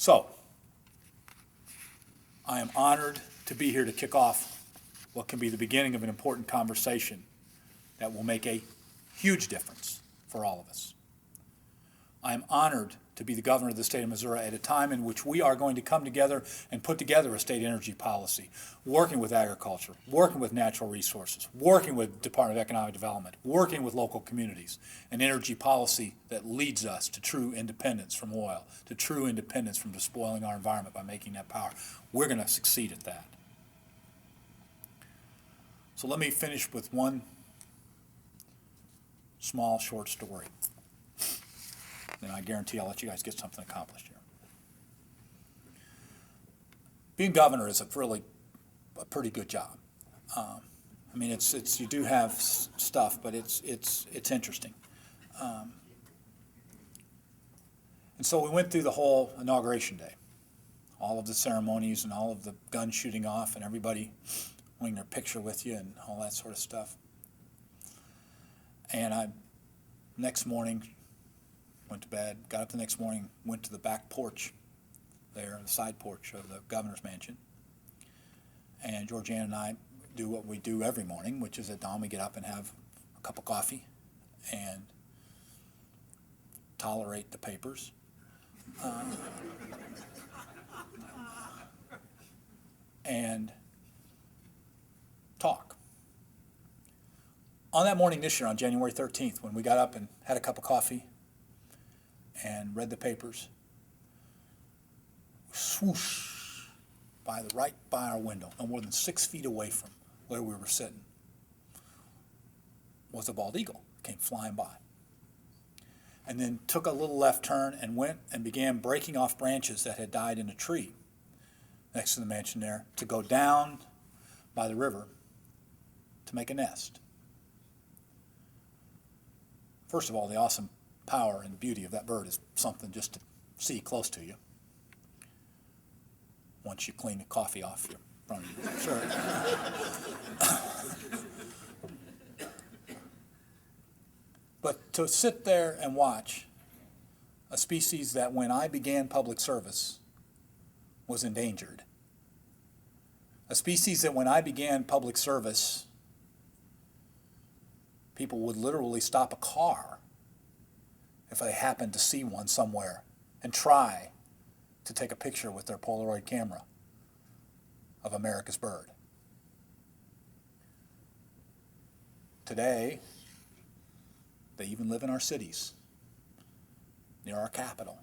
So, I am honored to be here to kick off what can be the beginning of an important conversation that will make a huge difference for all of us. I am honored to be the governor of the state of Missouri at a time in which we are going to come together and put together a state energy policy, working with agriculture, working with natural resources, working with Department of Economic Development, working with local communities, an energy policy that leads us to true independence from oil, to true independence from despoiling our environment by making that power. We're going to succeed at that. So let me finish with one small short story. And I guarantee I'll let you guys get something accomplished here. Being governor is a pretty good job. I mean, it's you do have stuff, but it's interesting. And so we went through the whole inauguration day, all of the ceremonies and all of the guns shooting off and everybody wanting their picture with you and all that sort of stuff. And I, next morning, went to bed, got up the next morning, went to the back porch there, the side porch of the governor's mansion. And Georgiana and I do what we do every morning, which is at dawn we get up and have a cup of coffee and tolerate the papers. And talk. On that morning this year, on January 13th, when we got up and had a cup of coffee and read the papers, swoosh, right by our window, no more than 6 feet away from where we were sitting, was a bald eagle. Came flying by. And then took a little left turn and went and began breaking off branches that had died in a tree next to the mansion there to go down by the river to make a nest. First of all, the awesome power and beauty of that bird is something just to see close to you once you clean the coffee off your front of your shirt. But to sit there and watch a species that when I began public service was endangered, a species that when I began public service people would literally stop a car if they happened to see one somewhere and try to take a picture with their Polaroid camera of America's bird. Today, they even live in our cities, near our capital,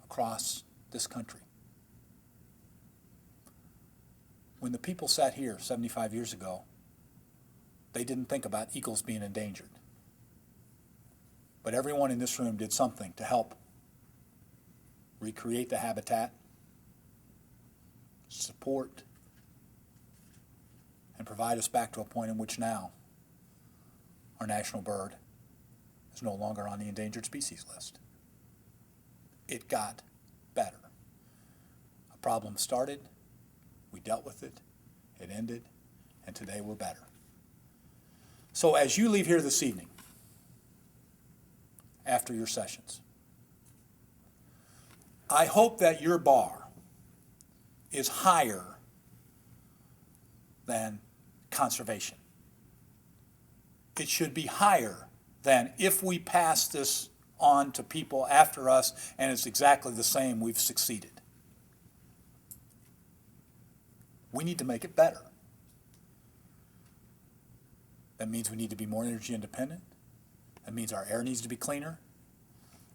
across this country. When the people sat here 75 years ago, they didn't think about eagles being endangered. But everyone in this room did something to help recreate the habitat, support, and provide us back to a point in which now our national bird is no longer on the endangered species list. It got better. A problem started, we dealt with it, it ended, and today we're better. So as you leave here this evening, after your sessions, I hope that your bar is higher than conservation. It should be higher than if we pass this on to people after us and it's exactly the same, we've succeeded. We need to make it better. That means we need to be more energy independent. That means our air needs to be cleaner.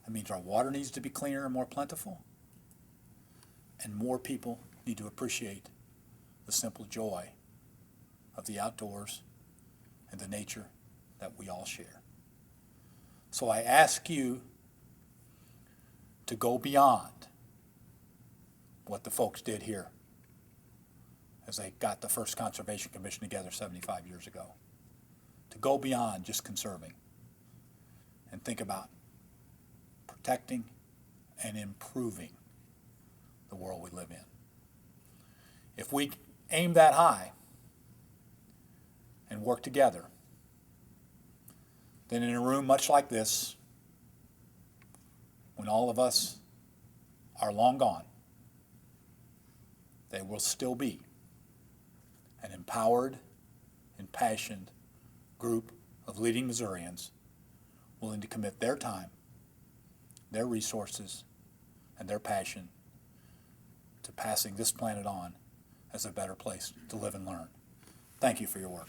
That means our water needs to be cleaner and more plentiful. And more people need to appreciate the simple joy of the outdoors and the nature that we all share. So I ask you to go beyond what the folks did here as they got the first Conservation Commission together 75 years ago. To go beyond just conserving and think about protecting and improving the world we live in. If we aim that high and work together, then in a room much like this, when all of us are long gone, there will still be an empowered, impassioned group of leading Missourians willing to commit their time, their resources, and their passion to passing this planet on as a better place to live and learn. Thank you for your work.